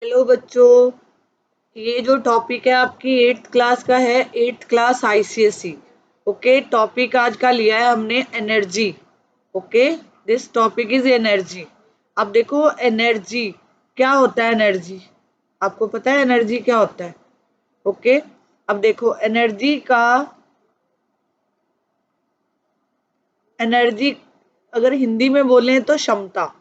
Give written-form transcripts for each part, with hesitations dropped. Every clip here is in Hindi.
हेलो बच्चों, ये जो टॉपिक है आपकी 8th क्लास का है। 8th class ICSE. Okay, topic आज का लिया है हमने energy. Okay, this topic is energy. अब देखो एनर्जी क्या होता है। एनर्जी आपको पता है एनर्जी क्या होता है? ओके, अब देखो एनर्जी अगर हिंदी में बोलें तो क्षमता।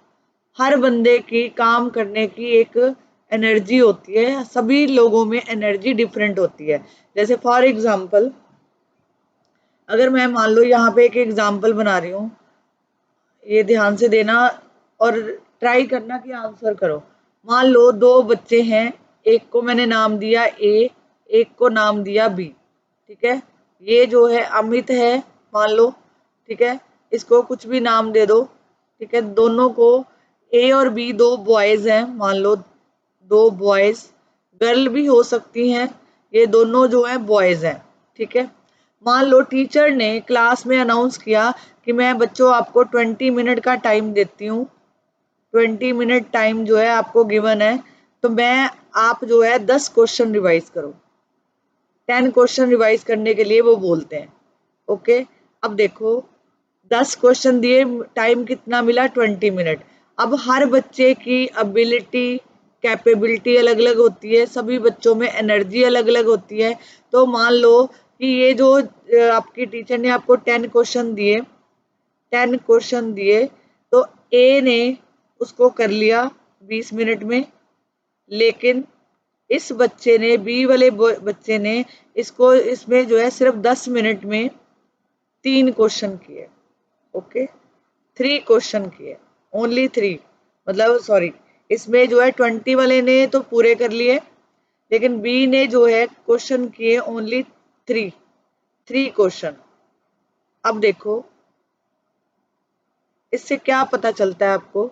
हर बंदे की काम करने की एक एनर्जी होती है। सभी लोगों में एनर्जी डिफरेंट होती है। जैसे फॉर एग्जांपल, अगर मैं मान लो यहाँ पे एक एग्जांपल बना रही हूँ, ये ध्यान से देना और ट्राई करना कि आंसर करो। मान लो दो बच्चे हैं, एक को मैंने नाम दिया ए, एक को नाम दिया बी। ठीक है, ये जो है अमित है मान लो। ठीक है, इसको कुछ भी नाम दे दो। ठीक है, दोनों को ए और बी दो बॉयज हैं मान लो, दो बॉयज, गर्ल भी हो सकती हैं, ये दोनों जो है बॉयज हैं। ठीक है, मान लो टीचर ने क्लास में अनाउंस किया कि मैं बच्चों आपको 20 मिनट का टाइम देती हूँ। 20 मिनट टाइम जो है आपको गिवन है, तो मैं आप जो है 10 क्वेश्चन रिवाइज करो। 10 क्वेश्चन रिवाइज करने के लिए वो बोलते हैं। ओके, अब देखो 10 क्वेश्चन दिए, टाइम कितना मिला? 20 मिनट। अब हर बच्चे की एबिलिटी, कैपेबिलिटी अलग अलग होती है, सभी बच्चों में एनर्जी अलग अलग होती है। तो मान लो कि ये जो आपकी टीचर ने आपको 10 क्वेश्चन दिए, 10 क्वेश्चन दिए, तो ए ने उसको कर लिया 20 मिनट में, लेकिन इस बच्चे ने, बी वाले बच्चे ने इसको, इसमें जो है सिर्फ 10 मिनट में 3 क्वेश्चन किए। ओके, 3 क्वेश्चन किए, ओनली 3, मतलब सॉरी, इसमें जो है 20 वाले ने तो पूरे कर लिए, लेकिन बी ने जो है क्वेश्चन किए ओनली 3 क्वेश्चन। अब देखो इससे क्या पता चलता है आपको?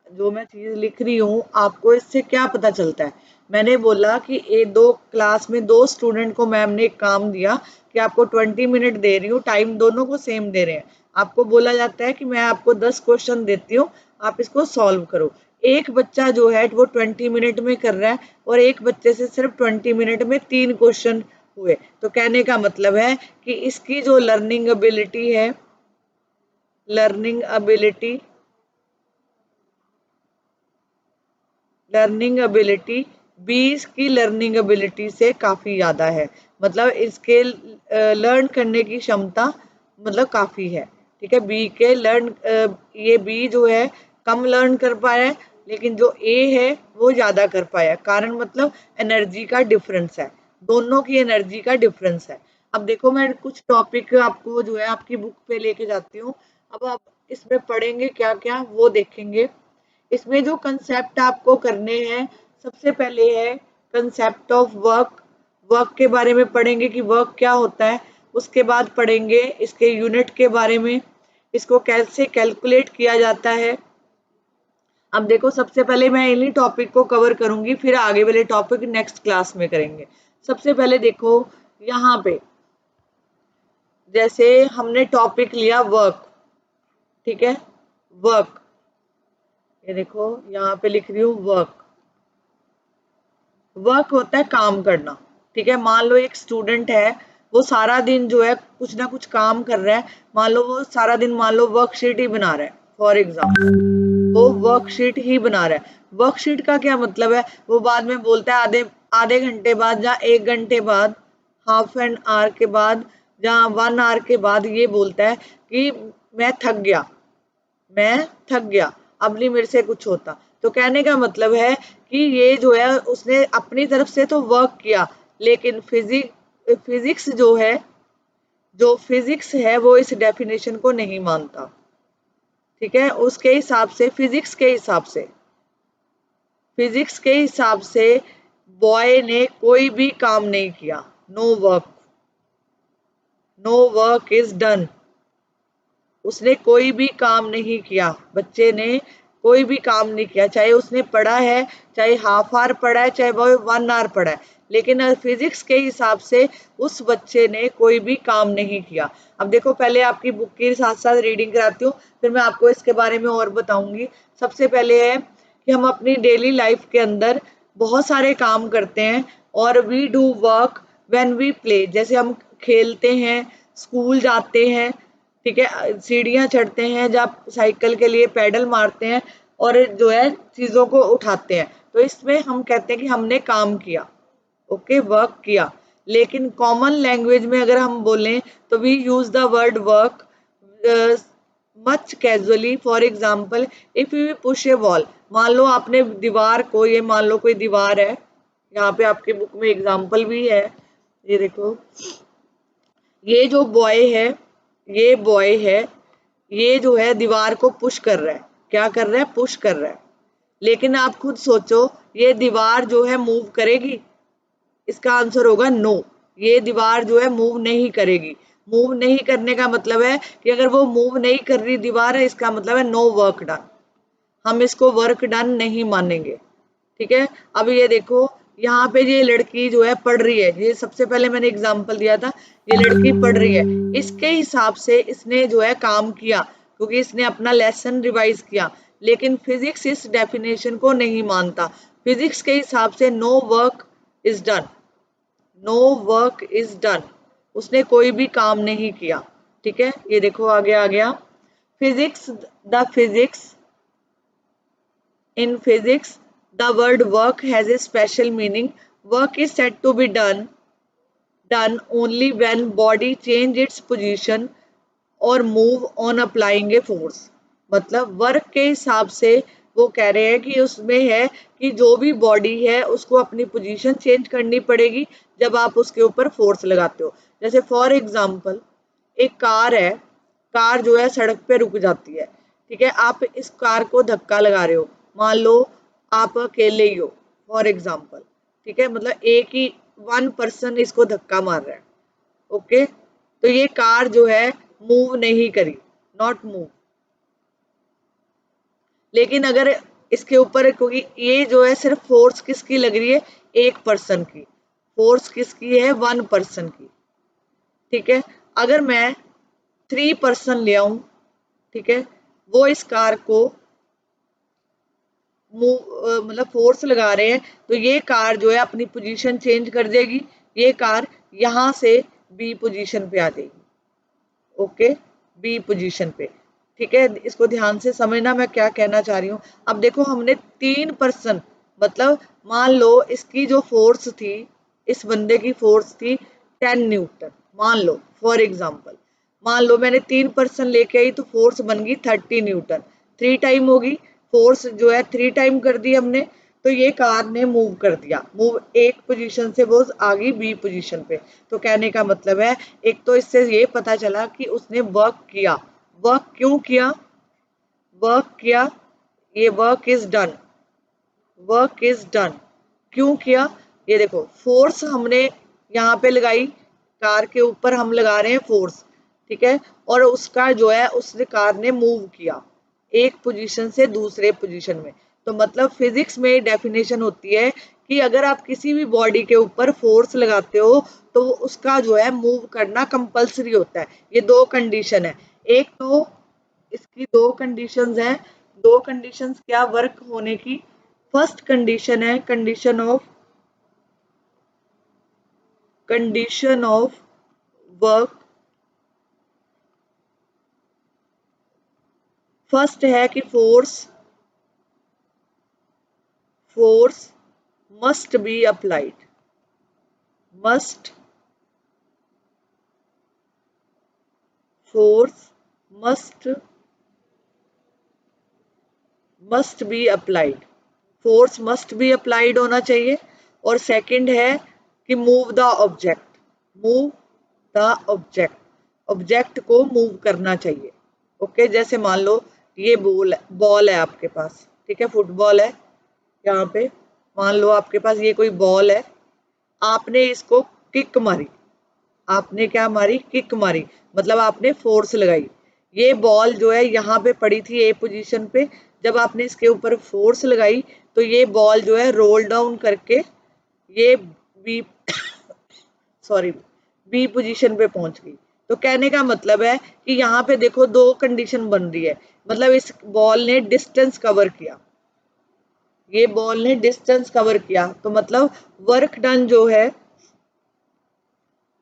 जो मैं चीज लिख रही हूँ आपको इससे क्या पता चलता है? मैंने बोला कि ए दो क्लास में दो स्टूडेंट को मैम ने एक काम दिया कि आपको 20 मिनट दे रही हूँ, टाइम दोनों को सेम दे रहे हैं। आपको बोला जाता है कि मैं आपको 10 क्वेश्चन देती हूँ, आप इसको सॉल्व करो। एक बच्चा जो है वो 20 मिनट में कर रहा है और एक बच्चे से सिर्फ 20 मिनट में 3 क्वेश्चन हुए। तो कहने का मतलब है कि इसकी जो लर्निंग एबिलिटी लर्निंग एबिलिटी 20 की लर्निंग एबिलिटी से काफ़ी ज़्यादा है। मतलब इसके लर्न करने की क्षमता मतलब काफ़ी है। ठीक है, बी के ये बी जो है कम लर्न कर पाया है, लेकिन जो ए है वो ज़्यादा कर पाया। कारण मतलब एनर्जी का डिफरेंस है, दोनों की एनर्जी का डिफरेंस है। अब देखो मैं कुछ टॉपिक आपको जो है आपकी बुक पे लेके जाती हूँ। अब आप इसमें पढ़ेंगे क्या क्या वो देखेंगे। इसमें जो कंसेप्ट आपको करने हैं, सबसे पहले है कंसेप्ट ऑफ वर्क। वर्क के बारे में पढ़ेंगे कि वर्क क्या होता है। उसके बाद पढ़ेंगे इसके यूनिट के बारे में, इसको कैसे कैलकुलेट किया जाता है। अब देखो सबसे पहले मैं इन्हीं टॉपिक को कवर करूंगी, फिर आगे वाले टॉपिक नेक्स्ट क्लास में करेंगे। सबसे पहले देखो यहाँ पे, जैसे हमने टॉपिक लिया वर्क। ठीक है, वर्क, ये देखो यहाँ पे लिख रही हूँ वर्क। वर्क होता है काम करना। ठीक है, मान लो एक स्टूडेंट है, वो सारा दिन जो है कुछ ना कुछ काम कर रहा है। मान लो वो सारा दिन मान लो वर्कशीट ही बना रहा है, फॉर एग्जाम्पल वो वर्कशीट ही बना रहा है। वर्कशीट का क्या मतलब है? वो बाद में बोलता है आधे आधे घंटे बाद या 1 घंटे बाद, हाफ एन आवर के बाद या 1 आवर के बाद ये बोलता है कि मैं थक गया, मैं थक गया, अब नहीं मेरे से कुछ होता। तो कहने का मतलब है कि ये जो है उसने अपनी तरफ से तो वर्क किया, लेकिन फिजिक्स जो फिजिक्स है वो इस डेफिनेशन को नहीं मानता। ठीक है, उसके हिसाब से, फिजिक्स के हिसाब से बॉय ने कोई भी काम नहीं किया। No work is done. उसने कोई भी काम नहीं किया, बच्चे ने कोई भी काम नहीं किया, चाहे उसने पढ़ा है, चाहे हाफ आवर पढ़ा है, चाहे वो 1 आवर पढ़ा है, लेकिन फिजिक्स के हिसाब से उस बच्चे ने कोई भी काम नहीं किया। अब देखो पहले आपकी बुक के साथ साथ रीडिंग कराती हूँ, फिर मैं आपको इसके बारे में और बताऊंगी। सबसे पहले है कि हम अपनी डेली लाइफ के अंदर बहुत सारे काम करते हैं। और we do work when we play, जैसे हम खेलते हैं, स्कूल जाते हैं, ठीक है, सीढ़ियाँ चढ़ते हैं, जब साइकिल के लिए पैडल मारते हैं और जो है चीज़ों को उठाते हैं, तो इसमें हम कहते हैं कि हमने काम किया, ओके, वर्क किया। लेकिन कॉमन लैंग्वेज में अगर हम बोलें तो we use the word work much casually. For example, if you push a wall, मान लो आपने दीवार को, ये मान लो कोई दीवार है, यहाँ पे आपके बुक में एग्जाम्पल भी है, ये देखो, ये जो बॉय है, ये बॉय है, ये जो है दीवार को पुश कर रहा है, क्या कर रहा है, पुश कर रहा है। लेकिन आप खुद सोचो, ये दीवार जो है मूव करेगी? इसका आंसर होगा नो, ये दीवार जो है मूव नहीं करेगी। मूव नहीं करने का मतलब है कि अगर वो मूव नहीं कर रही दीवार है, इसका मतलब है नो वर्क डन, हम इसको वर्क डन नहीं मानेंगे, ठीक है। अब ये देखो, यहाँ पे ये लड़की जो है पढ़ रही है, ये सबसे पहले मैंने एग्जांपल दिया था, ये लड़की पढ़ रही है, इसके हिसाब से इसने जो है काम किया, क्योंकि इसने अपना लेसन रिवाइज किया। लेकिन फिजिक्स इस डेफिनेशन को नहीं मानता। फिजिक्स के हिसाब से no work is done, no work is done, उसने कोई भी काम नहीं किया, ठीक है। ये देखो आगे आ गया, physics, the physics, in physics, the word work has a special meaning. Work is said to be done only when body change its position or move on applying a force. मतलब वर्क के हिसाब से वो कह रहे हैं कि उसमें है कि जो भी बॉडी है उसको अपनी पोजीशन चेंज करनी पड़ेगी जब आप उसके ऊपर फोर्स लगाते हो। जैसे फॉर एग्जांपल, एक कार है, कार जो है सड़क पे रुक जाती है, ठीक है, आप इस कार को धक्का लगा रहे हो, मान लो आप अकेले ही हो फॉर एग्जांपल, ठीक है, मतलब एक ही वन पर्सन इसको धक्का मार रहा है, ओके, तो ये कार जो है मूव नहीं करी, नॉट मूव। लेकिन अगर इसके ऊपर, क्योंकि ये जो है सिर्फ फोर्स किसकी लग रही है, एक पर्सन की, फोर्स किसकी है, वन पर्सन की, ठीक है। अगर मैं 3 पर्सन ले आऊं, ठीक है, वो इस कार को मूव मतलब फोर्स लगा रहे हैं, तो ये कार जो है अपनी पोजीशन चेंज कर देगी, ये कार यहां से बी पोजीशन पे आ जाएगी, ओके, बी पोजीशन पे, ठीक है। इसको ध्यान से समझना मैं क्या कहना चाह रही हूँ। अब देखो, हमने 3 पर्सन, मतलब मान लो इसकी जो फोर्स थी, इस बंदे की फोर्स थी 10 न्यूटन, मान लो फॉर एग्जाम्पल, मान लो मैंने 3 पर्सन लेके आई तो फोर्स बन गई 30 न्यूटन, 3 टाइम होगी, फोर्स जो है 3 टाइम कर दी हमने, तो ये कार ने मूव कर दिया, मूव एक पोजीशन से वो आ गई बी पोजीशन पे। तो कहने का मतलब है, एक तो इससे ये पता चला कि उसने वर्क किया। वर्क क्यों किया, वर्क किया, ये work is done, work is done, क्यों किया, ये देखो फोर्स हमने यहाँ पे लगाई, कार के ऊपर हम लगा रहे हैं फोर्स, ठीक है, और उसका जो है उसने कार ने मूव किया एक पोजीशन से दूसरे पोजीशन में। तो मतलब फिजिक्स में डेफिनेशन होती है कि अगर आप किसी भी बॉडी के ऊपर फोर्स लगाते हो तो उसका जो है मूव करना कंपल्सरी होता है। ये 2 कंडीशन है, एक तो इसकी 2 कंडीशंस हैं, 2 कंडीशंस क्या वर्क होने की। फर्स्ट कंडीशन है कंडीशन ऑफ वर्क, फर्स्ट है कि force must be applied, force must be applied, force must be applied होना चाहिए। और सेकंड है कि मूव द ऑब्जेक्ट को मूव करना चाहिए, ओके। जैसे मान लो ये बॉल है आपके पास, ठीक है, फुटबॉल है, यहाँ पे मान लो आपके पास ये कोई बॉल है, आपने इसको किक मारी, आपने क्या मारी, किक मारी, मतलब आपने फोर्स लगाई, ये बॉल जो है यहाँ पे पड़ी थी ए पोजीशन पे, जब आपने इसके ऊपर फोर्स लगाई तो ये बॉल जो है रोल डाउन करके ये बी सॉरी बी पोजीशन पे पहुंच गई। तो कहने का मतलब है कि यहाँ पे देखो 2 कंडीशन बन रही है, मतलब इस बॉल ने डिस्टेंस कवर किया, ये बॉल ने डिस्टेंस कवर किया, तो मतलब वर्क डन जो है,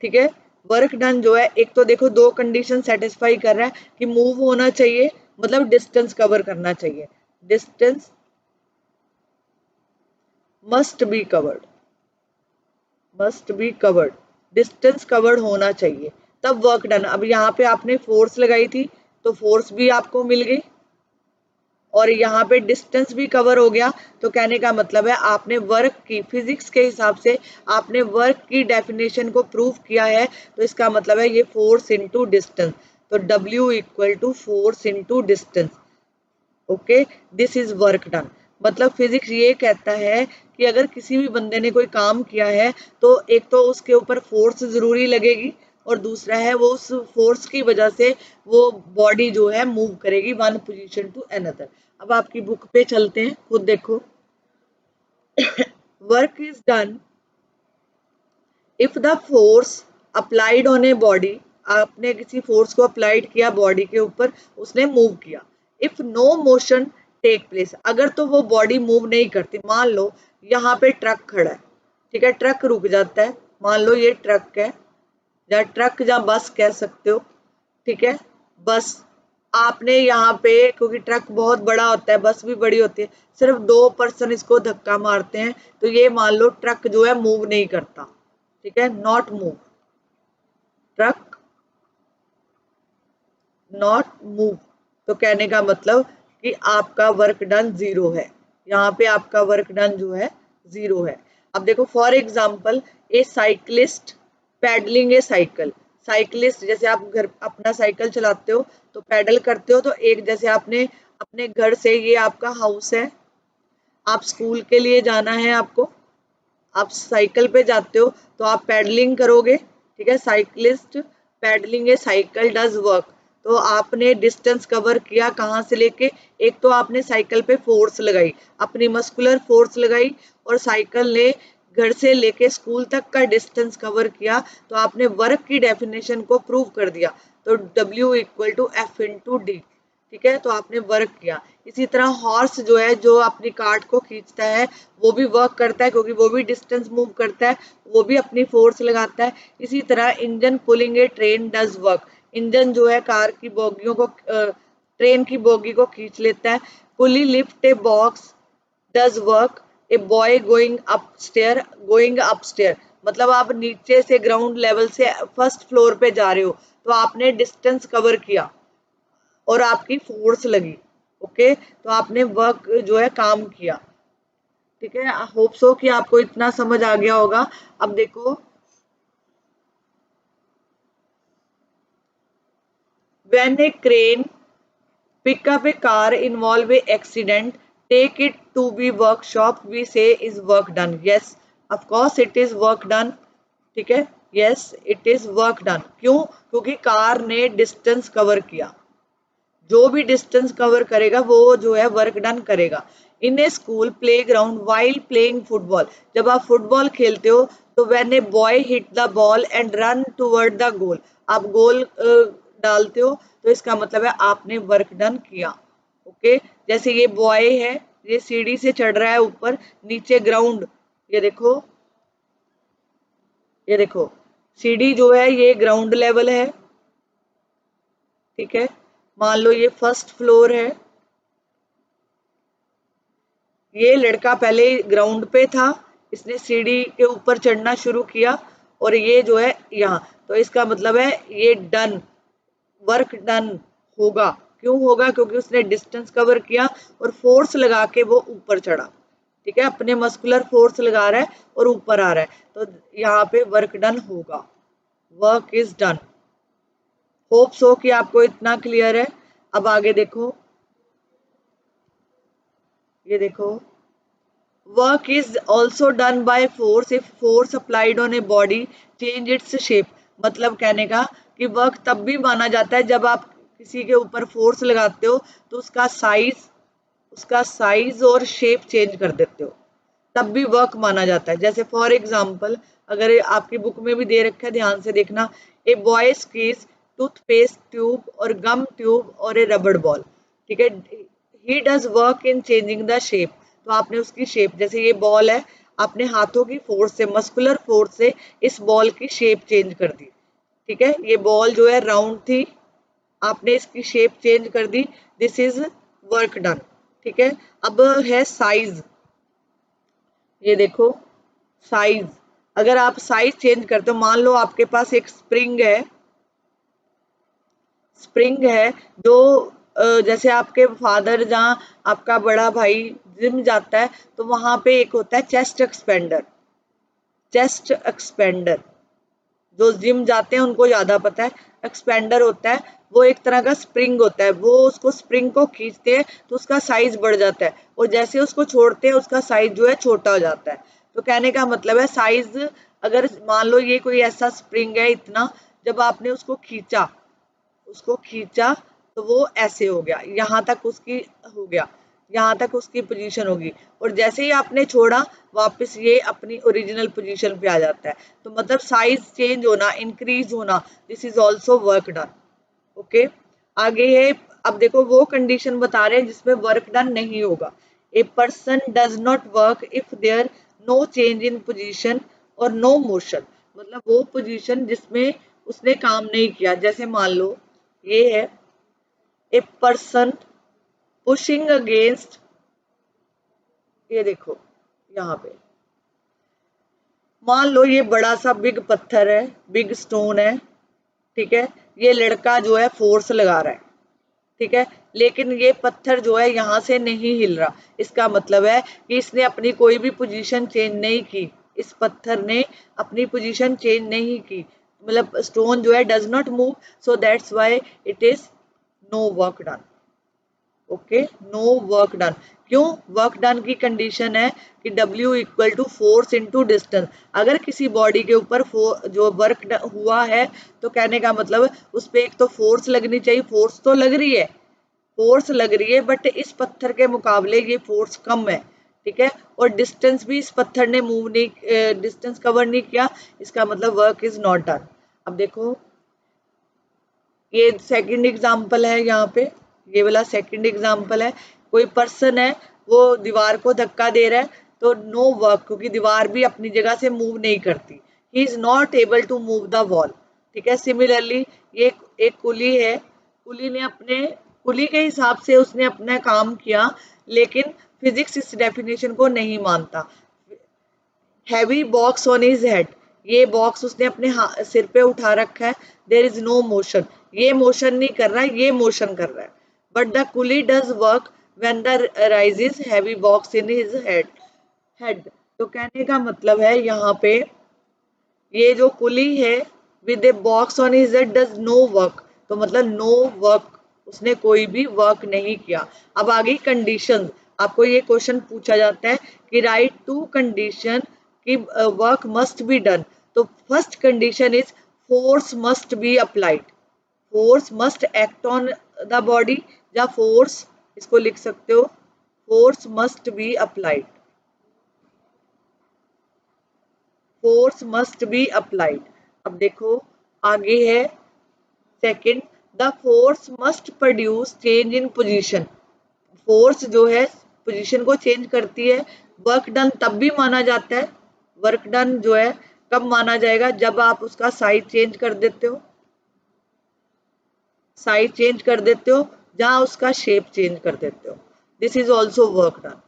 ठीक है, वर्क डन जो है, एक तो देखो दो कंडीशन सेटिस्फाई कर रहा है कि मूव होना चाहिए, मतलब डिस्टेंस कवर करना चाहिए, distance must be covered, must be covered, distance covered होना चाहिए, तब वर्क डन। अब यहाँ पे आपने फोर्स लगाई थी तो फोर्स भी आपको मिल गई, और यहाँ पे डिस्टेंस भी कवर हो गया, तो कहने का मतलब है आपने वर्क की, फिजिक्स के हिसाब से आपने वर्क की डेफिनेशन को प्रूव किया है, तो इसका मतलब है ये फोर्स इनटू डिस्टेंस, तो W equal to force into distance. Okay, this is work done. मतलब फिजिक्स ये कहता है कि अगर किसी भी बंदे ने कोई काम किया है तो एक तो उसके ऊपर फोर्स जरूरी लगेगी, और दूसरा है वो उस फोर्स की वजह से वो बॉडी जो है मूव करेगी वन पोजीशन टू अनदर। अब आपकी बुक पे चलते हैं, खुद देखो। Work is done if the force applied on a body, आपने किसी फोर्स को अप्लाइड किया बॉडी के ऊपर, उसने मूव किया। If no motion take place, अगर तो वो बॉडी मूव नहीं करती, मान लो यहाँ पे ट्रक खड़ा है, ठीक है, ट्रक रुक जाता है, मान लो ये ट्रक है, या ट्रक या बस कह सकते हो, ठीक है, बस। आपने यहाँ पे, क्योंकि ट्रक बहुत बड़ा होता है, बस भी बड़ी होती है, सिर्फ दो पर्सन इसको धक्का मारते हैं, तो ये मान लो ट्रक जो है मूव नहीं करता, ठीक है, not move, truck not move, तो कहने का मतलब कि आपका वर्क डन जीरो है, यहाँ पे आपका वर्क डन जो है जीरो है। अब देखो for example, a cyclist pedalling a cycle, cyclist जैसे आप घर अपना साइकिल चलाते हो तो पैडल करते हो, तो एक जैसे आपने अपने घर से, ये आपका हाउस है, आप स्कूल के लिए जाना है आपको, आप साइकिल पे जाते हो तो आप पैडलिंग करोगे, ठीक है, cyclist pedalling a cycle does work, तो आपने डिस्टेंस कवर किया कहाँ से लेके, एक तो आपने साइकिल पे फोर्स लगाई, अपनी मस्कुलर फोर्स लगाई, और साइकिल ने घर से लेके स्कूल तक का डिस्टेंस कवर किया, तो आपने वर्क की डेफिनेशन को प्रूव कर दिया, तो W equal to F into D, ठीक है, तो आपने वर्क किया। इसी तरह हॉर्स जो है, जो अपनी कार्ट को खींचता है, वो भी वर्क करता है, क्योंकि वो भी डिस्टेंस मूव करता है, वो भी अपनी फोर्स लगाता है। इसी तरह engine pulling a train does work, engine जो है कार की बोगियों को, ट्रेन की बोगी को खींच लेता है। Pulley lift a box does work, a boy going upstair, मतलब आप नीचे से ग्राउंड लेवल से फर्स्ट फ्लोर पे जा रहे हो, तो आपने डिस्टेंस कवर किया और आपकी फोर्स लगी, ओके, तो आपने वर्क जो है काम किया, ठीक है। आई होप सो कि आपको इतना समझ आ गया होगा। अब देखो, when a crane pick up a car involve a accident, take it to be workshop, we say is work done, yes of course it is work done, ठीक है, yes it is work done. क्यों? क्योंकि कार ने डिस्टेंस कवर किया, जो भी डिस्टेंस कवर करेगा वो जो है वर्क डन करेगा। In a school playground while playing football, जब आप फुटबॉल खेलते हो तो when a boy hit the ball and run toward the goal, आप गोल डालते हो, तो इसका मतलब है आपने वर्क डन किया, ओके। जैसे ये बॉय है, ये सीढ़ी से चढ़ रहा है ऊपर, नीचे ग्राउंड, ये देखो, ये देखो, सीढ़ी जो है ये ग्राउंड लेवल है, ठीक है, मान लो ये फर्स्ट फ्लोर है, ये लड़का पहले ग्राउंड पे था, इसने सीढ़ी के ऊपर चढ़ना शुरू किया, और ये जो है यहाँ, तो इसका मतलब है ये डन, वर्क डन होगा। क्यों होगा? क्योंकि उसने डिस्टेंस कवर किया और फोर्स लगा के वो ऊपर चढ़ा, ठीक है, अपने मस्कुलर फोर्स लगा रहा है और ऊपर आ रहा है, तो यहाँ पे वर्क डन होगा, work is done. Hope so कि आपको इतना क्लियर है। अब आगे देखो, ये देखो, work is also done by force if force applied on a body change its shape, मतलब कहने का कि वर्क तब भी माना जाता है जब आप किसी के ऊपर फोर्स लगाते हो तो उसका साइज और शेप चेंज कर देते हो, तब भी वर्क माना जाता है। जैसे फॉर एग्जाम्पल, अगर आपकी बुक में भी दे रखा है, ध्यान से देखना, a boy squeeze toothpaste tube और गम ट्यूब और ए रबड़ बॉल, ठीक है, he does work in changing the shape, तो आपने उसकी शेप, जैसे ये बॉल है, आपने हाथों की फोर्स से, मस्कुलर फोर्स से इस बॉल की शेप चेंज कर दी। ठीक है, ये बॉल जो है राउंड थी, आपने इसकी शेप चेंज कर दी, दिस इज वर्क डन। ठीक है, अब है साइज। ये देखो साइज, अगर आप साइज चेंज करते हो, मान लो आपके पास एक स्प्रिंग है, स्प्रिंग है जो जैसे आपके फादर, जहाँ आपका बड़ा भाई जिम जाता है, तो वहां पे एक होता है चेस्ट एक्सपेंडर। चेस्ट एक्सपेंडर जो जिम जाते हैं उनको ज्यादा पता है। एक्सपेंडर होता है, वो एक तरह का स्प्रिंग होता है, वो उसको स्प्रिंग को खींचते हैं तो उसका साइज बढ़ जाता है, और जैसे उसको छोड़ते हैं उसका साइज जो है छोटा हो जाता है। तो कहने का मतलब है साइज, अगर मान लो ये कोई ऐसा स्प्रिंग है इतना, जब आपने उसको खींचा तो वो ऐसे हो गया, यहाँ तक उसकी हो गया, यहाँ तक उसकी पोजीशन होगी, और जैसे ही आपने छोड़ा वापस ये अपनी ओरिजिनल पोजीशन पे आ जाता है। तो मतलब साइज चेंज होना, इंक्रीज होना, this is also work done. Okay, आगे है, अब देखो वो कंडीशन बता रहे हैं जिसमें वर्क डन नहीं होगा। A person does not work if there no change in position और नो मोशन, मतलब वो पोजीशन जिसमें उसने काम नहीं किया। जैसे मान लो ये है, ए पर्सन पुशिंग अगेंस्ट, ये देखो यहाँ पे मान लो ये बड़ा सा बिग पत्थर है, बिग स्टोन है, ठीक है, ये लड़का जो है फोर्स लगा रहा है, ठीक है, लेकिन ये पत्थर जो है यहाँ से नहीं हिल रहा। इसका मतलब है कि इसने अपनी कोई भी पोजीशन चेंज नहीं की, इस पत्थर ने अपनी पोजीशन चेंज नहीं की, मतलब स्टोन जो है does not move, so that's why it is no work done. Okay, no work done. क्यों? वर्क डन की कंडीशन है कि W equal to force into distance. अगर किसी बॉडी के ऊपर जो वर्क हुआ है, तो कहने का मतलब उस पर एक तो फोर्स लगनी चाहिए, फोर्स तो लग रही है, फोर्स लग रही है, बट इस पत्थर के मुकाबले ये फोर्स कम है। ठीक है, और डिस्टेंस भी इस पत्थर ने मूव नहीं, डिस्टेंस कवर नहीं किया, इसका मतलब वर्क इज नॉट डन। अब देखो ये सेकंड एग्जांपल है, यहाँ पे ये वाला सेकंड एग्जांपल है, कोई पर्सन है वो दीवार को धक्का दे रहा है, तो नो वर्क, क्योंकि दीवार भी अपनी जगह से मूव नहीं करती, he is not able to move the wall. ठीक है, सिमिलरली ये एक कुली है, कुली ने अपने कुली के हिसाब से उसने अपना काम किया, लेकिन फिजिक्स इस डेफिनेशन को नहीं मानता। Heavy box on his head, ये बॉक्स उसने अपने सिर पे उठा रखा है, देयर इज नो मोशन, ये मोशन नहीं कर रहा है, ये मोशन कर रहा है, but the coolie does work when the rises heavy box in his head. तो कहने का मतलब है यहाँ पे ये जो कुली है with a box on his head does no work, तो मतलब नो वर्क, उसने कोई भी वर्क नहीं किया। अब आगे कंडीशन, आपको ये क्वेश्चन पूछा जाता है कि राइट टू कंडीशन कि वर्क मस्ट बी डन। तो first condition is force must be applied, force must act on the body, या फोर्स, इसको लिख सकते हो force must be applied, force must be applied. अब देखो आगे है second, the force must produce change in position, force जो है पोजीशन को चेंज करती है। वर्क डन तब भी माना जाता है, वर्क डन जो है कब माना जाएगा, जब आप उसका साइज चेंज कर देते हो, साइज चेंज कर देते हो, जहां उसका शेप चेंज कर देते हो, this is also work done.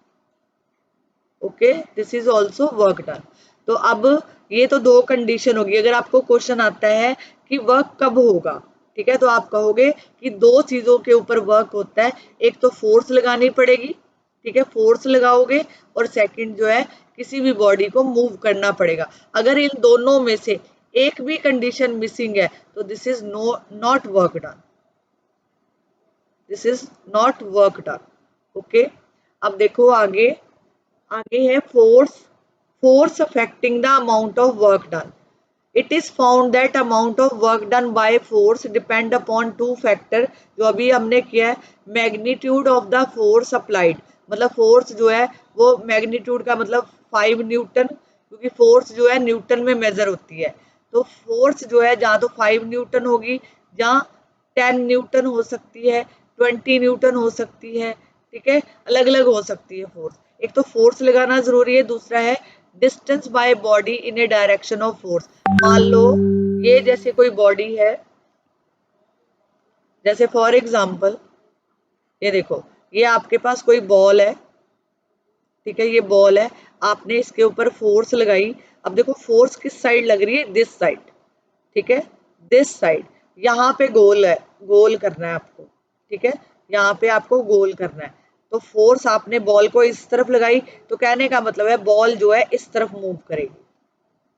Okay, this is also work done. तो अब ये तो दो कंडीशन होगी। अगर आपको क्वेश्चन आता है कि वर्क कब होगा, ठीक है, तो आप कहोगे कि दो चीजों के ऊपर वर्क होता है, एक तो फोर्स लगानी पड़ेगी, ठीक है, फोर्स लगाओगे, और सेकंड जो है किसी भी बॉडी को मूव करना पड़ेगा। अगर इन दोनों में से एक भी कंडीशन मिसिंग है, तो this is not work done, this is not work done. Okay, अब देखो आगे, आगे है force, force affecting the amount of work done. It is found that amount of work done by force depend upon two factor, जो अभी हमने किया है, magnitude of the force applied, मतलब फोर्स जो है वो मैग्नीट्यूड का मतलब 5 न्यूटन, क्योंकि फोर्स जो है न्यूटन में मेजर होती है, तो फोर्स जो है जहाँ तो 5 न्यूटन होगी, जहाँ 10 न्यूटन हो सकती है, 20 न्यूटन हो सकती है, ठीक है, अलग अलग हो सकती है फोर्स। एक तो फोर्स लगाना जरूरी है, दूसरा है distance by body in A direction of force. मान लो ये जैसे कोई बॉडी है, जैसे फॉर एग्जांपल ये देखो, ये आपके पास कोई बॉल है, ठीक है, ये बॉल है, आपने इसके ऊपर फोर्स लगाई। अब देखो फोर्स किस साइड लग रही है, दिस साइड, ठीक है, दिस साइड। यहाँ पे गोल है, गोल करना है आपको, ठीक है, यहाँ पे आपको गोल करना है। तो फोर्स आपने बॉल को इस तरफ लगाई, तो कहने का मतलब है बॉल जो है इस तरफ मूव करेगी।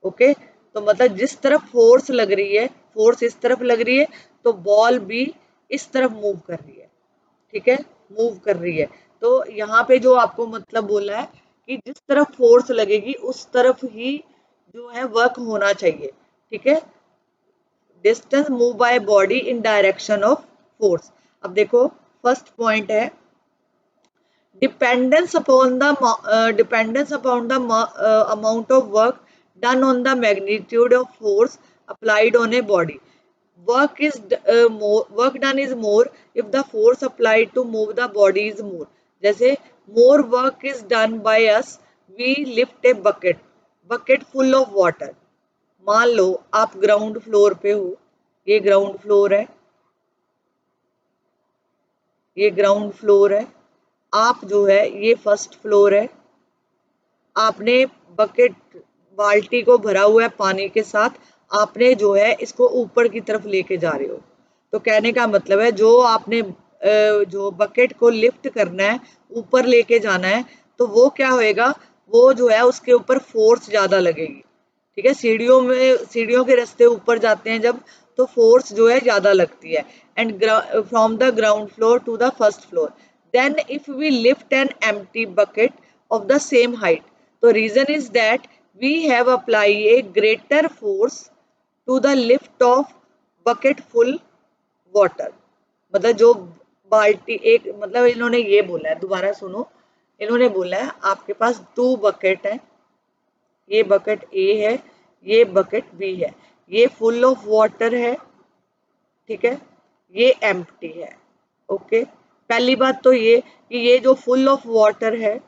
ओके, तो मतलब जिस तरफ फोर्स लग रही है, फोर्स इस तरफ लग रही है, तो बॉल भी इस तरफ मूव कर रही है, ठीक है, मूव कर रही है। तो यहाँ पे जो आपको मतलब बोला है कि जिस तरफ फोर्स लगेगी उस तरफ ही जो है वर्क होना चाहिए, ठीक है। Distance move by body in direction of force. अब देखो फर्स्ट पॉइंट है dependence upon the amount of work done on the magnitude of force applied on a body. Work done is more if the force applied to move the body is more. जैसे more work is done by us, we lift a bucket full of water. मान लो आप ग्राउंड फ्लोर पे हो, ये ग्राउंड फ्लोर है, ये ग्राउंड फ्लोर है, आप जो है ये फर्स्ट फ्लोर है, आपने बकेट बाल्टी को भरा हुआ है पानी के साथ, आपने जो है इसको ऊपर की तरफ लेके जा रहे हो। तो कहने का मतलब है जो आपने जो बकेट को लिफ्ट करना है, ऊपर लेके जाना है, तो वो क्या होएगा, वो जो है उसके ऊपर फोर्स ज्यादा लगेगी, ठीक है। सीढ़ियों में, सीढ़ियों के रास्ते ऊपर जाते हैं जब, तो फोर्स जो है ज्यादा लगती है। And from the ground floor to the first floor, then if we lift an empty bucket of the same height, the reason is that we have applied a greater force to the lift of bucket full water। मतलब जो बाल्टी एक, मतलब इन्होंने ये बोला है, दोबारा सुनो, इन्होंने बोला है आपके पास 2 बकेट है, ये बकेट ए है, ये बकेट बी है, ये फुल ऑफ वाटर है, ठीक है, ये एम्प्टी है। ओके, पहली बात तो ये कि ये जो फुल ऑफ वाटर है,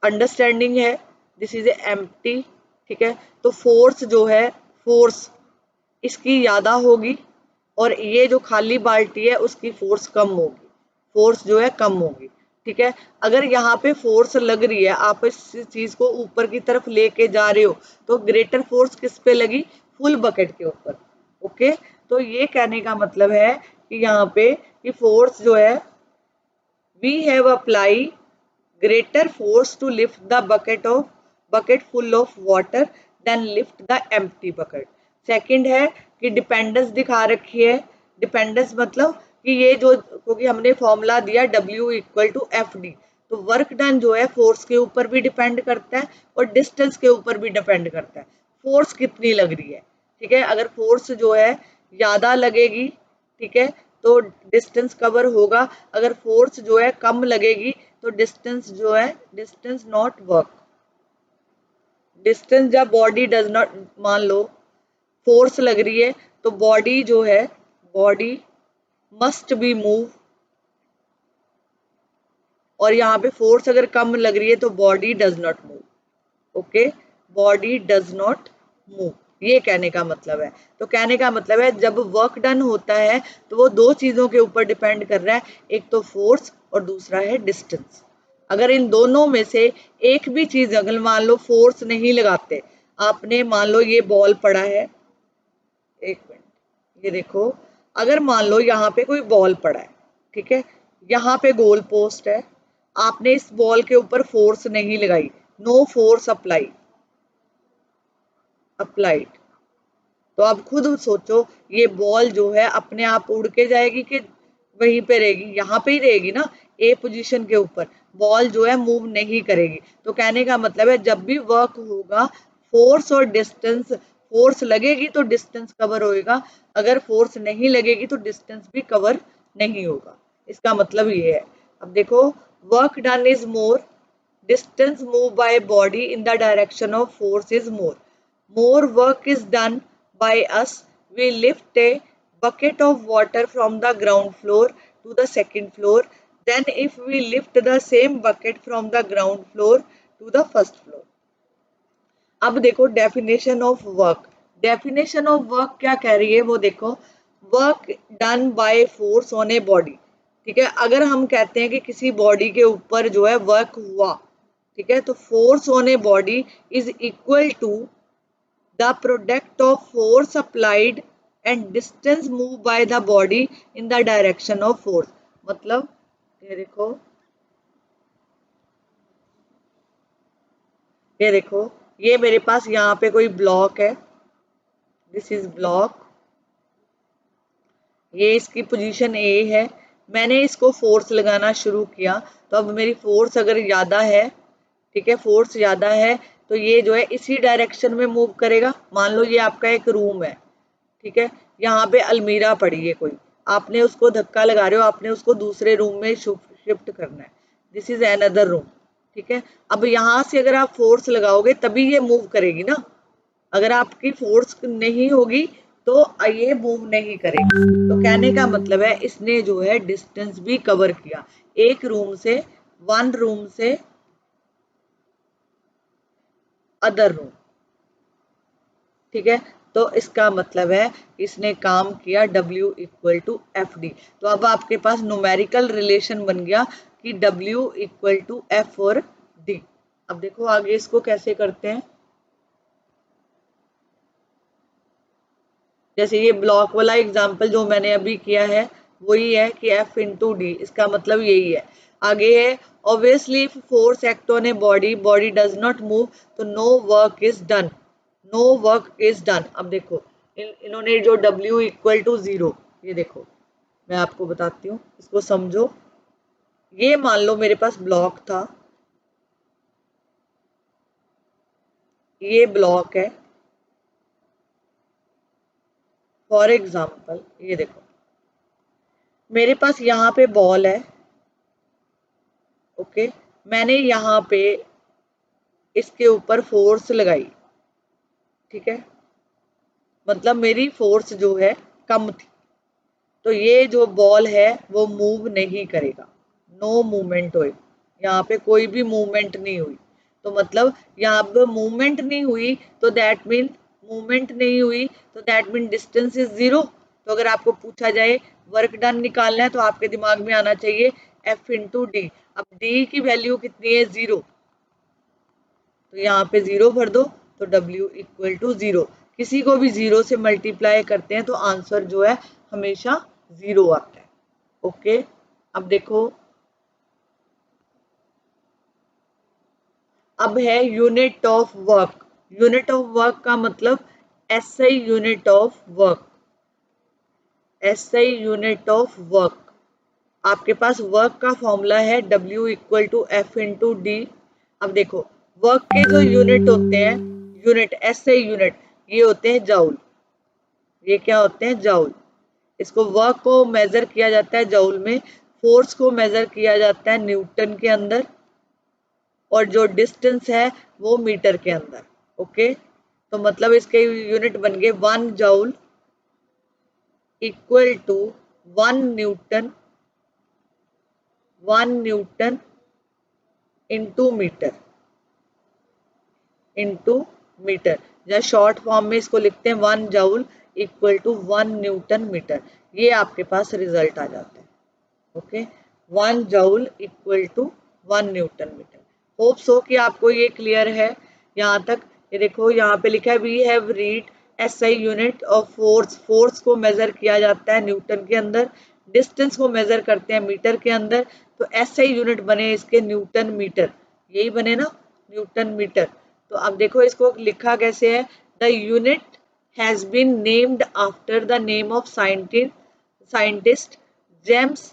अंडरस्टैंडिंग है, दिस इज एम्प्टी, ठीक है। तो फोर्स जो है, फोर्स इसकी ज्यादा होगी, और ये जो खाली बाल्टी है उसकी फोर्स कम होगी, फोर्स जो है कम होगी, ठीक है। अगर यहाँ पे फोर्स लग रही है, आप इस चीज को ऊपर की तरफ लेके जा रहे हो, तो ग्रेटर फोर्स किस पे लगी, फुल बकेट के ऊपर। ओके, तो ये कहने का मतलब है कि यहाँ पे कि फोर्स जो है, we have apply greater force to lift the bucket full of water than lift the empty bucket। Second है कि डिपेंडेंस दिखा रखी है, डिपेंडेंस मतलब कि ये जो, क्योंकि हमने फॉर्मूला दिया W equal to F D, तो वर्क डन जो है फोर्स के ऊपर भी डिपेंड करता है और डिस्टेंस के ऊपर भी डिपेंड करता है, फोर्स कितनी लग रही है, ठीक है। अगर फोर्स जो है ज्यादा लगेगी, ठीक है, तो डिस्टेंस कवर होगा। अगर फोर्स जो है कम लगेगी तो डिस्टेंस जो है, डिस्टेंस नॉट वर्क। डिस्टेंस जब बॉडी डज नॉट, मान लो फोर्स लग रही है, तो बॉडी जो है, बॉडी मस्ट बी मूव, और यहाँ पे फोर्स अगर कम लग रही है तो body does not move. Okay, body does not move, ये कहने का मतलब है। तो कहने का मतलब है जब वर्क डन होता है तो वो 2 चीजों के ऊपर डिपेंड कर रहा है, एक तो फोर्स और दूसरा है डिस्टेंस। अगर इन दोनों में से एक भी चीज, अगर मान लो फोर्स नहीं लगाते, आपने मान लो ये बॉल पड़ा है, एक मिनट, ये देखो, अगर मान लो यहाँ पे कोई बॉल पड़ा है, ठीक है, यहाँ पे गोल पोस्ट है, आपने इस बॉल के ऊपर फोर्स नहीं लगाई, नो फोर्स अप्लाइड, तो आप खुद सोचो ये बॉल जो है अपने आप उड़ के जाएगी कि वहीं पे रहेगी, यहाँ पे ही रहेगी ना, ए पोजीशन के ऊपर, बॉल जो है मूव नहीं करेगी। तो कहने का मतलब है जब भी वर्क होगा, फोर्स और डिस्टेंस, फोर्स लगेगी तो डिस्टेंस कवर होएगा, अगर फोर्स नहीं लगेगी तो डिस्टेंस भी कवर नहीं होगा, इसका मतलब ये है। अब देखो, work done is more, distance moved by body in the direction of force is more. More work is done by us. We lift a bucket of water from the ground floor to the second floor. Then if we lift the same bucket from the ground floor to the first floor. अब देखो definition of work, definition of work क्या कह रही है वो देखो, work done by force on a body. ठीक है, अगर हम कहते हैं कि किसी बॉडी के ऊपर जो है वर्क हुआ, ठीक है, तो force on a body is equal to the product of force applied and distance move by the body in the direction of force. मतलब ये देखो, ये देखो, ये मेरे पास यहाँ पे कोई ब्लॉक है, दिस इज ब्लॉक, ये इसकी पोजीशन ए है, मैंने इसको फोर्स लगाना शुरू किया, तो अब मेरी फोर्स अगर ज़्यादा है, ठीक है, फोर्स ज़्यादा है, तो ये जो है इसी डायरेक्शन में मूव करेगा। मान लो ये आपका एक रूम है, ठीक है, यहाँ पे अलमीरा पड़ी है कोई, आपने उसको धक्का लगा रहे हो, आपने उसको दूसरे रूम में शिफ्ट करना है, दिस इज अनदर रूम। ठीक है, अब यहाँ से अगर आप फोर्स लगाओगे तभी ये मूव करेगी ना, अगर आपकी फोर्स नहीं होगी तो ये मूव नहीं करेगी। तो कहने का मतलब है इसने जो है डिस्टेंस भी कवर किया, एक रूम से, वन रूम से अदर रूम। ठीक है, तो इसका मतलब है इसने काम किया W equal to F D. तो अब आपके पास न्यूमेरिकल रिलेशन बन गया कि W इक्वल टू एफ और डी। अब देखो आगे इसको कैसे करते हैं, जैसे ये ब्लॉक वाला एग्जाम्पल जो मैंने अभी किया है वही है कि F इंटू डी, इसका मतलब यही है। आगे है obviously if force act on a body, body does not move, तो no work is done, no work is done. अब देखो इन्होंने जो W इक्वल टू जीरो, ये देखो मैं आपको बताती हूँ, इसको समझो। ये मान लो मेरे पास ब्लॉक था, ये ब्लॉक है, फॉर एग्जाम्पल ये देखो मेरे पास यहाँ पे बॉल है, ओके, मैंने यहाँ पे इसके ऊपर फोर्स लगाई, ठीक है, मतलब मेरी फोर्स जो है कम थी, तो ये जो बॉल है वो मूव नहीं करेगा, नो मूवमेंट हुई, यहाँ पे कोई भी मूवमेंट नहीं हुई। तो मतलब यहाँ पे मूवमेंट नहीं हुई तो दैट मीन, मूवमेंट नहीं हुई तो that mean distance is zero. तो अगर आपको पूछा जाए वर्क डन निकालना है तो आपके दिमाग में आना चाहिए F इंटू डी। अब डी की वैल्यू कितनी है, जीरो, तो यहाँ पे जीरो भर दो, तो W इक्वल टू जीरो। किसी को भी जीरो से मल्टीप्लाई करते हैं तो आंसर जो है हमेशा जीरो आता है। ओके, अब देखो, अब है unit of work. Unit of work का मतलब SI unit of work, SI unit of work. आपके पास वर्क का फॉर्मूला है W equal to F into D. अब देखो वर्क के जो यूनिट होते हैं, यूनिट SI यूनिट, ये होते हैं जाउल, ये क्या होते हैं, जाउल। इसको वर्क को मेजर किया जाता है जूल में, फोर्स को मेजर किया जाता है न्यूटन के अंदर, और जो डिस्टेंस है वो मीटर के अंदर। ओके, तो मतलब इसके यूनिट बन गए 1 joule equal to 1 newton, 1 newton into metre, into metre, या शॉर्ट फॉर्म में इसको लिखते हैं 1 joule equal to 1 newton metre. ये आपके पास रिजल्ट आ जाता है। Okay, 1 joule equal to 1 newton metre. Hope so कि आपको ये क्लियर है यहाँ तक। ये देखो यहाँ पे लिखा है we have read SI unit of force, force को मेजर किया जाता है न्यूटन के अंदर, डिस्टेंस को मेजर करते हैं मीटर के अंदर, तो SI यूनिट बने इसके न्यूटन मीटर, यही बने ना, न्यूटन मीटर। तो अब देखो इसको लिखा कैसे है, the unit has been named after the name of scientist James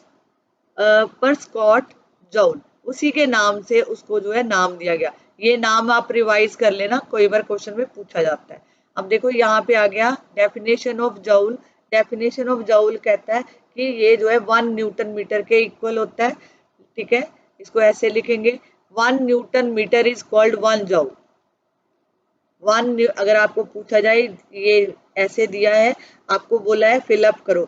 Prescott Joule, उसी के नाम से उसको जो है नाम दिया गया। ये नाम आप रिवाइज कर लेना, कोई बार क्वेश्चन में पूछा जाता है। अब देखो यहाँ पे आ गया डेफिनेशन ऑफ जॉल। डेफिनेशन ऑफ जॉल कहता है कि ये जो है 1 न्यूटन मीटर के इक्वल होता है। ठीक है, इसको ऐसे लिखेंगे, 1 newton metre is called 1 joule. अगर आपको पूछा जाए, ये ऐसे दिया है, आपको बोला है फिलअप करो,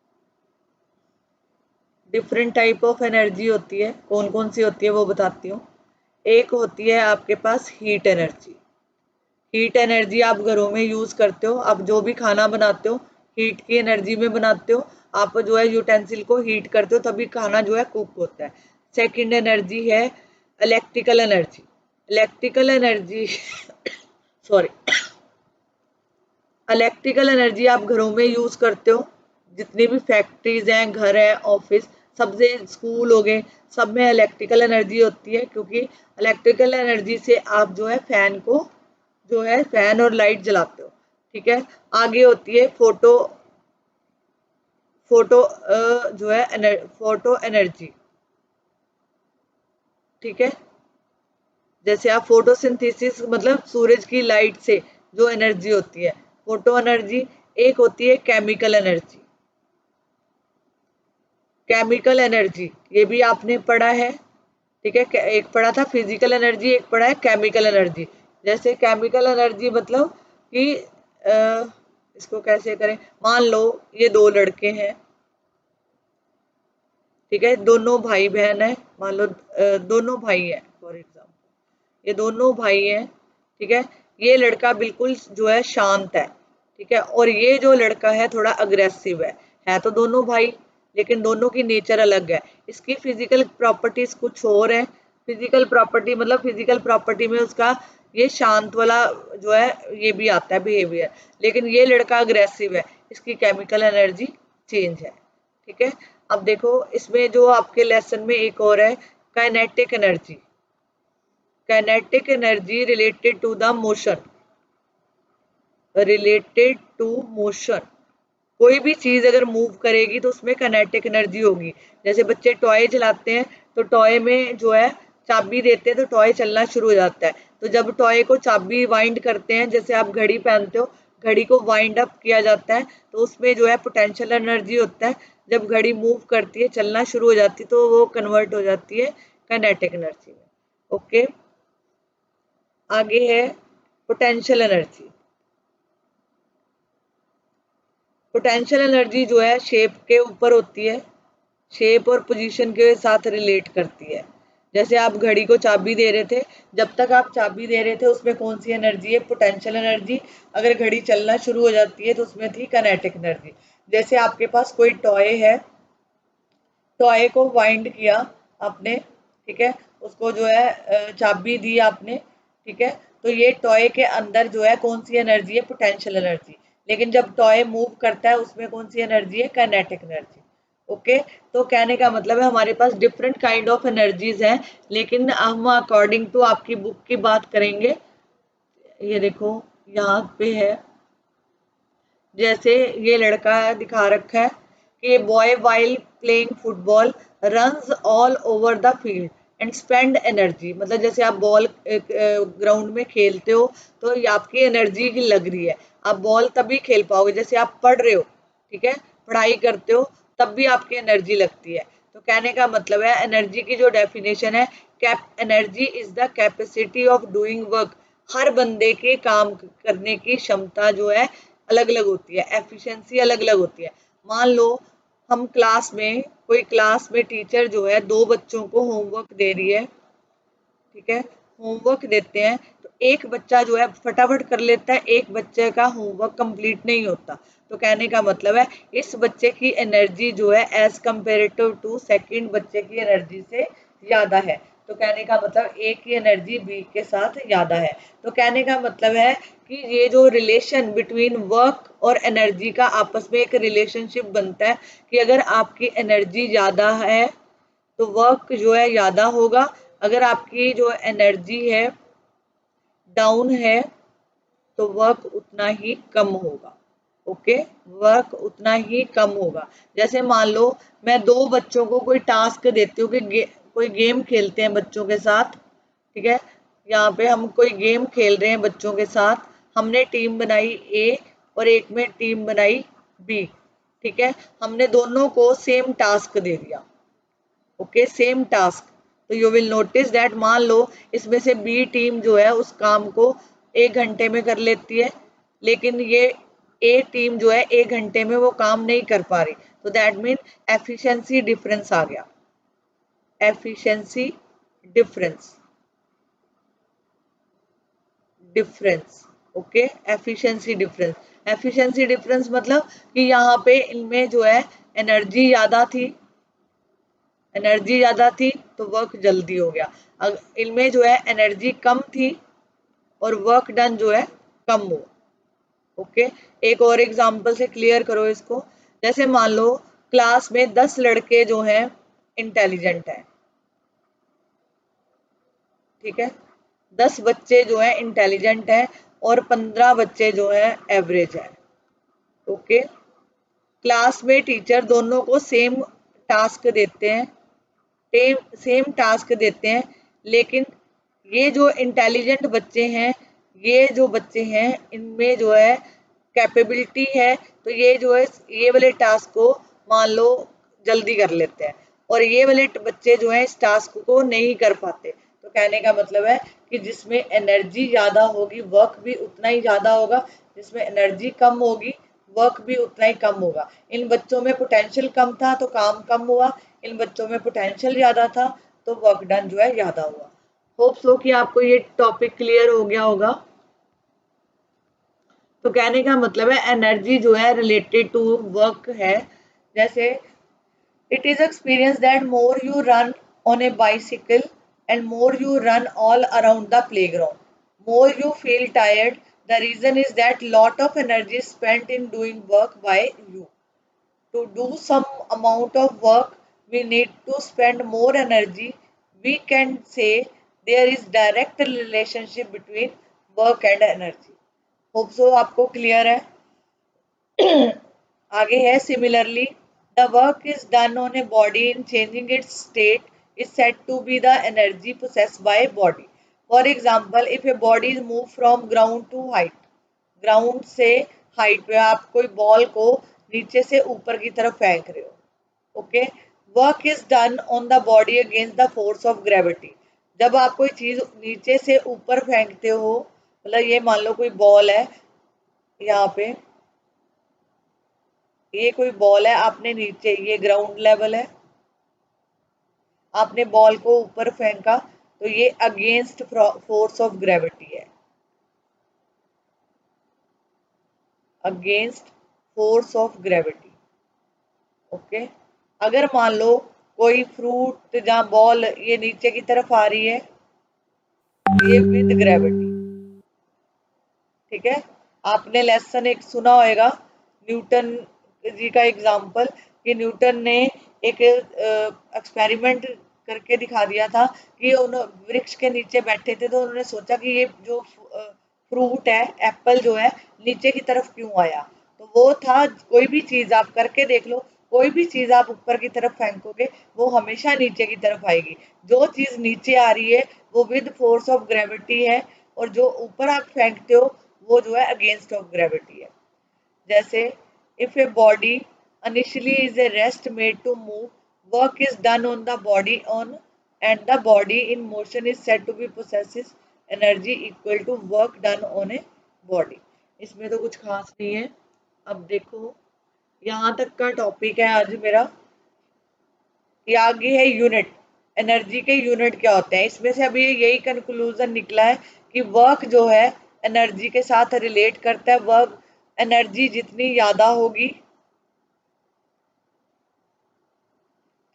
डिफरेंट टाइप ऑफ एनर्जी होती है। कौन कौन सी होती है वो बताती हूँ। एक होती है आपके पास हीट एनर्जी। हीट एनर्जी आप घरों में यूज करते हो, आप जो भी खाना बनाते हो हीट की एनर्जी में बनाते हो। आप जो है यूटेंसिल को हीट करते हो तभी खाना जो है कुक होता है। सेकंड एनर्जी है electrical energy. Electrical energy sorry electrical energy आप घरों में यूज करते हो। जितनी भी फैक्ट्रीज हैं, घर है, ऑफिस, सबसे स्कूल हो गए, सब में इलेक्ट्रिकल एनर्जी होती है, क्योंकि इलेक्ट्रिकल एनर्जी से आप जो है फैन को जो है फैन और लाइट जलाते हो। ठीक है। आगे होती है फोटो फोटो जो है फोटो एनर्जी। ठीक है। जैसे आप फोटोसिंथेसिस मतलब सूरज की लाइट से जो एनर्जी होती है, फोटो एनर्जी। एक होती है केमिकल एनर्जी। केमिकल एनर्जी ये भी आपने पढ़ा है। ठीक है। एक पढ़ा था फिजिकल एनर्जी, एक पढ़ा है केमिकल एनर्जी। जैसे केमिकल एनर्जी मतलब कि इसको कैसे करें। मान लो ये दो लड़के हैं, ठीक है, दोनों भाई बहन है। मान लो दोनों भाई हैं फॉर एग्जाम्पल, ये दोनों भाई हैं। ठीक है। ये लड़का बिल्कुल जो है शांत है। ठीक है। और ये जो लड़का है थोड़ा अग्रेसिव है तो दोनों भाई, लेकिन दोनों की नेचर अलग है। इसकी फिजिकल प्रॉपर्टीज कुछ और है। फिजिकल प्रॉपर्टी मतलब फिजिकल प्रॉपर्टी में उसका ये शांत वाला जो है ये भी आता है बिहेवियर, लेकिन ये लड़का अग्रेसिव है, इसकी केमिकल एनर्जी चेंज है। ठीक है। अब देखो इसमें जो आपके लेसन में एक और है kinetic energy. Kinetic energy related to the motion. Related to motion, कोई भी चीज अगर मूव करेगी तो उसमें काइनेटिक एनर्जी होगी। जैसे बच्चे टॉय चलाते हैं तो टॉय में जो है चाबी देते हैं तो टॉय चलना शुरू हो जाता है। तो जब टॉय को चाबी वाइंड करते हैं, जैसे आप घड़ी पहनते हो, घड़ी को वाइंड अप किया जाता है तो उसमें जो है पोटेंशियल एनर्जी होता है। जब घड़ी मूव करती है, चलना शुरू हो जाती है, तो वो कन्वर्ट हो जाती है काइनेटिक एनर्जी में। ओके। आगे है पोटेंशियल एनर्जी। पोटेंशियल एनर्जी जो है शेप के ऊपर होती है, शेप और पोजीशन के साथ रिलेट करती है। जैसे आप घड़ी को चाबी दे रहे थे, जब तक आप चाबी दे रहे थे उसमें कौन सी एनर्जी है, पोटेंशियल एनर्जी। अगर घड़ी चलना शुरू हो जाती है तो उसमें थी काइनेटिक एनर्जी। जैसे आपके पास कोई टॉय है, टॉय को वाइंड किया आपने, ठीक है, उसको जो है चाबी दी आपने, ठीक है, तो ये टॉय के अंदर जो है कौन सी एनर्जी है, पोटेंशियल एनर्जी। लेकिन जब टॉय मूव करता है उसमें कौन सी एनर्जी है, काइनेटिक एनर्जी। ओके। तो कहने का मतलब है हमारे पास डिफरेंट काइंड ऑफ एनर्जीज हैं, लेकिन हम अकॉर्डिंग टू आपकी बुक की बात करेंगे। ये देखो यहाँ पे है, जैसे ये लड़का दिखा रखा है कि boy while playing football runs all over the field and spend energy. मतलब जैसे आप बॉल ग्राउंड में खेलते हो तो ये आपकी एनर्जी की लग रही है। आप बॉल तभी खेल पाओगे जैसे आप पढ़ रहे हो, ठीक है, पढ़ाई करते हो, तब भी आपकी एनर्जी लगती है। तो कहने का मतलब है एनर्जी की जो डेफिनेशन है, energy is the capacity of doing work. हर बंदे के काम करने की क्षमता जो है अलग अलग होती है, एफिशिएंसी अलग अलग होती है। मान लो हम क्लास में टीचर जो है दो बच्चों को होमवर्क दे रही है, ठीक है, होमवर्क देते हैं तो एक बच्चा जो है फटाफट कर लेता है, एक बच्चे का होमवर्क कंप्लीट नहीं होता। तो कहने का मतलब है इस बच्चे की एनर्जी जो है एज कंपेरेटिव टू सेकंड बच्चे की एनर्जी से ज्यादा है। तो कहने का मतलब ए की एनर्जी बी के साथ ज्यादा है। तो कहने का मतलब है कि ये जो रिलेशन बिटवीन वर्क और एनर्जी का आपस में एक रिलेशनशिप बनता है कि अगर आपकी एनर्जी ज्यादा है तो वर्क जो है ज्यादा होगा, अगर आपकी जो एनर्जी है डाउन है तो वर्क उतना ही कम होगा। ओके। वर्क उतना ही कम होगा। जैसे मान लो मैं दो बच्चों को कोई टास्क देती हूँ कि कोई गेम खेलते हैं बच्चों के साथ, ठीक है, यहाँ पे हम कोई गेम खेल रहे हैं बच्चों के साथ, हमने टीम बनाई ए और एक में टीम बनाई बी, ठीक है, हमने दोनों को सेम टास्क दे दिया। Okay, same task. तो यू विल नोटिस दैट मान लो इसमें से बी टीम जो है उस काम को 1 घंटे में कर लेती है, लेकिन ये ए टीम जो है 1 घंटे में वो काम नहीं कर पा रही। तो दैट मीन एफिशिएंसी डिफरेंस आ गया, efficiency difference, difference, okay, efficiency difference. Efficiency difference मतलब कि यहाँ पे इनमें जो है एनर्जी ज़्यादा थी, एनर्जी ज़्यादा थी तो वर्क जल्दी हो गया। इनमें जो है एनर्जी कम थी और वर्क डन जो है कम हुआ। ओके, एक और एग्जांपल से क्लियर करो इसको। जैसे मान लो क्लास में 10 लड़के जो हैं इंटेलिजेंट हैं, ठीक है, 10 बच्चे जो हैं इंटेलिजेंट हैं और 15 बच्चे जो हैं एवरेज हैं। ओके, क्लास में टीचर दोनों को सेम टास्क देते हैं, सेम टास्क देते हैं, लेकिन ये जो इंटेलिजेंट बच्चे हैं, ये जो बच्चे हैं इनमें जो है कैपेबिलिटी है, तो ये जो है ये वाले टास्क को मान लो जल्दी कर लेते हैं और ये वाले बच्चे जो हैं इस टास्क को नहीं कर पाते। तो कहने का मतलब है कि जिसमें एनर्जी ज़्यादा होगी वर्क भी उतना ही ज़्यादा होगा, जिसमें एनर्जी कम होगी वर्क भी उतना ही कम होगा। इन बच्चों में पोटेंशियल कम था तो काम कम हुआ, इन बच्चों में पोटेंशियल ज़्यादा था तो वर्क डन जो है ज़्यादा हुआ। होप सो कि आपको ये टॉपिक क्लियर हो गया होगा। तो कहने का मतलब है एनर्जी जो है रिलेटेड टू वर्क है। जैसे it is experience that more you run on a bicycle and more you run all around the playground, more you feel tired, the reason is that lot of energy spent in doing work by you. To do some amount of work, we need to spend more energy. We can say there is direct relationship between work and energy. Hope so आपको क्लियर है। आगे है similarly the work is done on a body in changing its state is said to be the energy possessed by body. For example if a body is move from ground to height, ground से हाइट पे आप कोई बॉल को नीचे से ऊपर की तरफ फेंक रहे हो, okay, work is done on the body against the force of gravity. जब आप कोई चीज नीचे से ऊपर फेंकते हो, मतलब ये मान लो कोई बॉल है, यहाँ पे ये कोई बॉल है, आपने नीचे, ये ग्राउंड लेवल है, आपने बॉल को ऊपर फेंका तो ये अगेंस्ट फोर्स ऑफ ग्रेविटी है, against force of gravity. Okay, अगर मान लो कोई फ्रूट जहाँ बॉल ये नीचे की तरफ आ रही है, ये विद ग्रेविटी, ठीक है। आपने लेसन एक सुना होगा न्यूटन जी का एग्जाम्पल, कि न्यूटन ने एक एक्सपेरिमेंट करके दिखा दिया था कि उन वृक्ष के नीचे बैठे थे तो उन्होंने सोचा कि ये जो फ्रूट है, एप्पल जो है, नीचे की तरफ क्यों आया। तो वो था, कोई भी चीज आप करके देख लो, कोई भी चीज आप ऊपर की तरफ फेंकोगे वो हमेशा नीचे की तरफ आएगी। जो चीज नीचे आ रही है वो विद फोर्स ऑफ ग्रेविटी है और जो ऊपर आप फेंकते हो वो जो है अगेंस्ट ऑफ ग्रेविटी है। जैसे if a body initially is a rest made to move, work is done on the body on, and the body in motion is said to be possesses energy equal to work done on a body। इसमें तो कुछ खास नहीं है। अब देखो यहाँ तक का टॉपिक है आज मेरा। ये आगे है यूनिट, एनर्जी के यूनिट क्या होते हैं। इसमें से अभी यही कंक्लूजन निकला है कि वर्क जो है एनर्जी के साथ रिलेट करता है। वर्क एनर्जी जितनी ज़्यादा होगी,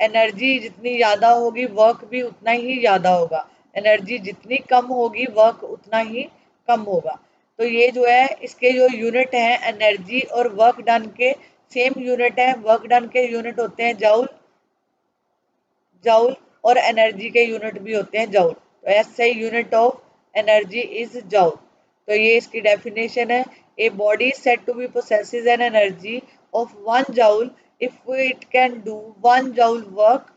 एनर्जी जितनी ज़्यादा होगी वर्क भी उतना ही ज़्यादा होगा, एनर्जी जितनी कम होगी वर्क उतना ही कम होगा। तो ये जो है इसके जो यूनिट हैं एनर्जी और वर्क डन के सेम यूनिट है। वर्क डन के यूनिट होते हैं जूल, जूल, और एनर्जी के यूनिट भी होते हैं जूल। तो ऐसे unit of energy is joule. तो ये इसकी डेफिनेशन है। A body said to be possesses an energy of 1 joule if it can do 1 joule work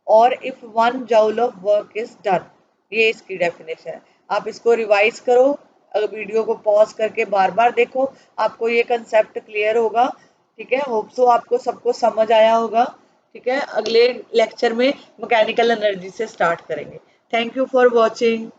or if 1 joule of work is done। ये इसकी डेफिनेशन है। आप इसको रिवाइज करो, अगर वीडियो को पॉज करके बार बार देखो, आपको ये कंसेप्ट क्लियर होगा। ठीक है, होप सो आपको सबको समझ आया होगा। ठीक है, अगले लेक्चर में मैकेनिकल एनर्जी से स्टार्ट करेंगे। Thank you for watching.